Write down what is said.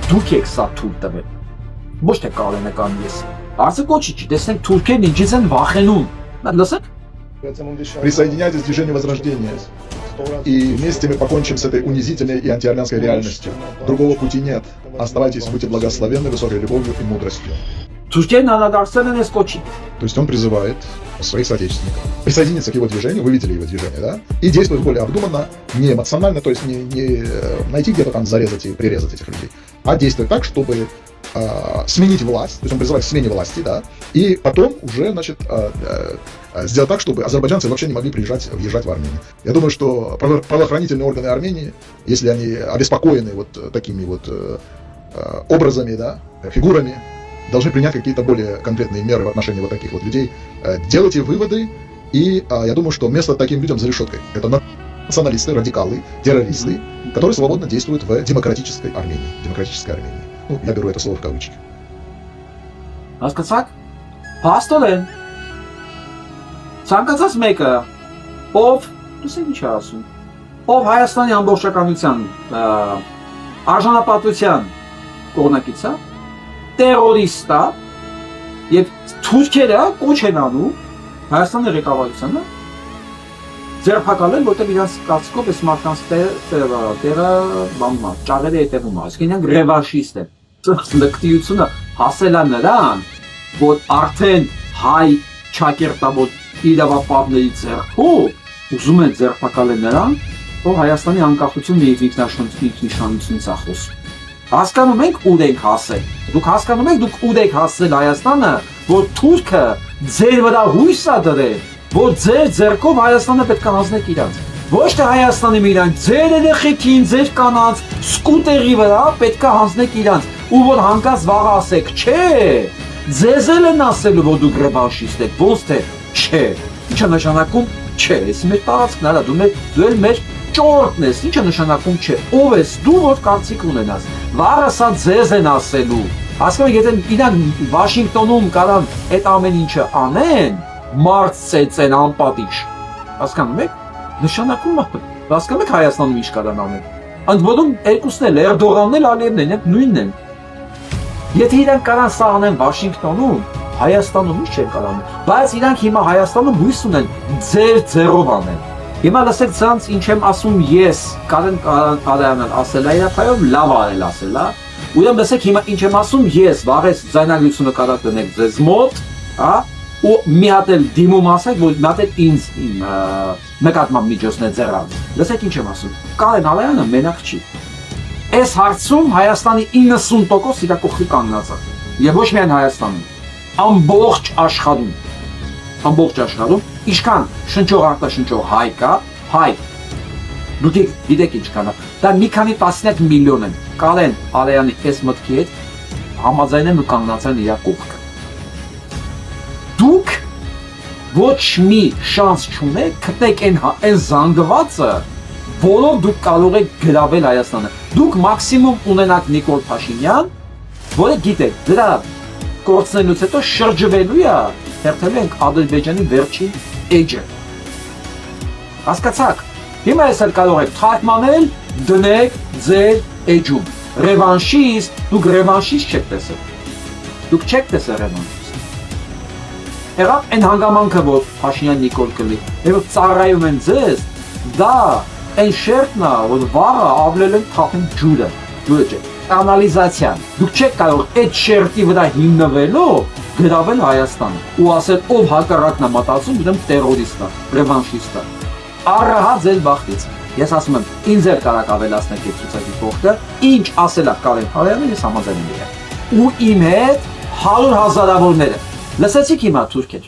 դուք եք սա թույլ տվել։ Ոչ թե Կարենը կամ ես։ Արցը կոչի չի, տեսնենք թուրքերն ինչից են վախենում։ Լսեք։ Присоединяйтесь к движению Возрождения. И вместе мы покончим с этой унизительной и антиармянской реальностью. Другого пути нет. Оставайтесь в пути благословенной, высокой любовью и мудростью. Թուրքերն անդրադարձել են այս կոչի։ То есть он призывает своих соотечественников присоединиться к его движению, вы видели его движение, да? И действовать более обдуманно, не эмоционально, то есть не найти где-то там зарезать и прирезать этих людей, а действовать так, чтобы сменить власть, то есть он призывает к смене власти, да, и потом уже, значит, сделать так, чтобы азербайджанцы вообще не могли въезжать в Армению. Я думаю, что правоохранительные органы Армении, если они обеспокоены вот такими вот образами, да, фигурами, должны принять какие-то более конкретные меры в отношении вот таких вот людей. Делайте выводы, и я думаю, что место таким людям за решеткой. Это националисты, радикалы, террористы, которые свободно действуют в демократической Армении. Демократической Армении. Ну, я беру это слово в кавычки. Հասկացաք։ Փաստորեն ցանկացած մեկը, ով, լսեք ինչ ասում, ով Հայաստանի ամբողջականության արժանապատվության կողմնակից է, terrorist է, եւ թուրքերը կոչ են անում Հայաստանի ղեկավարությանը ձերբակալել, որտեղ իրանց կարծիքով այս մարդկանց տեղը բանմա, ճաղերի հետևում է, այսինքն իրանք ռևանշիստ են։ Լկտիությունը հասել է նրան, որ արդեն հայ ճակերտավոր իրավապահների ձեռքով ուզում են ձերբակալել նրան, որ Հայաստանի անկախությունն եւ ինքնիշխանությունից է խոսում։ Հասկանում եք ուր եք հասել։ Դուք հասկանում եք դուք ուր եք հասել Հայաստանը, որ թուրքը ձեր վրա հույս է դրել, որ ձեր ձեռքով Հայաստանը պետք է հանձնեք իրանց։ Ոչ թե Հայաստանի իրանք, ձեր երեխեքին, ձեր կանանց սկուտերի վրա պետք է հանձնեք իրանց, ու որ հանկած վաղ ասեք, չէ, ձեզ էլ են ասելու, որ դուք ռևանշիստ եք, ոնց թե չէ։ Ինչա նշանակում չէ, ես մեր տարածքն արա, դու էլ մեր ճորտն ես, ինչա նշանակում չէ, ով ես դու որ կարծիք ունենաս, վաղը սա ձեզ են ասելու։ Հասկանում եք, եթե իրանք Վաշինգտոնում կարան այդ ամեն ինչը անեն, մարդ ծեծեն անպատիժ, հասկանում եք, նշանակում է, հասկանում եք Հայաստանում ինչ կարան անել, ընդ որում երկուսն էլ, Էրդողանն էլ, Ալիևն են, նույնն են, եթե իրանք կարան սա անեն Վաշինգտոնում, Հայաստանում ինչ չեն կարան, բայց իրանք հիմա Հայաստանում հույս ունեն ձեր ձեռով անել։ Հիմա լսեք ցանց ինչ եմ ասում ես, Կարեն Ալյանն ասել է իր փայով, լավ արել ասել է։ Ուրեմն լսեք հիմա ինչ եմ ասում ես, վաղես ձայնագրությունը կարա տնեք ձեզ մոտ, հա, ու մի հատ էլ դիմում ասեք, որ մի հատ էլ ինձ նկատմամբ միջոցներ ձեռան։ Լսեք ինչ եմ ասում։ Կարեն Ալյանը մենակ չի։ Այս հարցում Հայաստանի 90% իր կողքի կանգնած է։ Եվ ոչ միայն Հայաստանում, ամբողջ աշխարհում, ինչքան շնչող արտաշնչող հայ կա, հայ, դուք գիտեք ինչքան է, դա մի քանի տասնյակ միլիոն են, Կարեն Ալյանի այս մտքի հետ համաձայն են ու կանգնած են իր կողքը։ Դուք ոչ մի շանս չունեք գտնեք այն զանգվածը, որով դուք կարող եք գրավել Հայաստանը։ Դուք մաքսիմում ունենաք Նիկոլ Փաշինյան, որը գիտեք, դրա կորցնելուց հետո շրջվելու է, հերթելու ենք Ադրբեջանի վերջին էջը։ Հասկացաք, հիմա ես էլ կարող եք թարգմանել, դնեք ձեր էջում։ Ռևանշիստ, դուք ռևանշիստ չեք տեսել։ Դուք չեք տեսել ռևանշիստ։ Եղավ այն հանգամանքը, որ Փաշինյան Նիկոլ կլի, եւ ծառայում են ձեզ, դա այն շերտն է, որ վաղը ավլել են թափեն ջուրը, չէ, կանալիզացիան։ Դուք չեք կարող այդ շերտի վրա հիմնվելով գրավել Հայաստանը ու ասել ով հակառակն է մտածում, ուրեմն տերորիստ է, ռևանշիստ է։ Առհա ձեր բախտից։ Ես ասում եմ, ինձ էլ կարակ ավելացնեք այդ ցուցակի կողքը, ինչ ասել է Կարեն Ալյանը, ես համաձայն եմ իրեն։ Ու իմ հետ 100 հազարավորները։ Լսեցիք հիմա թուրքեր։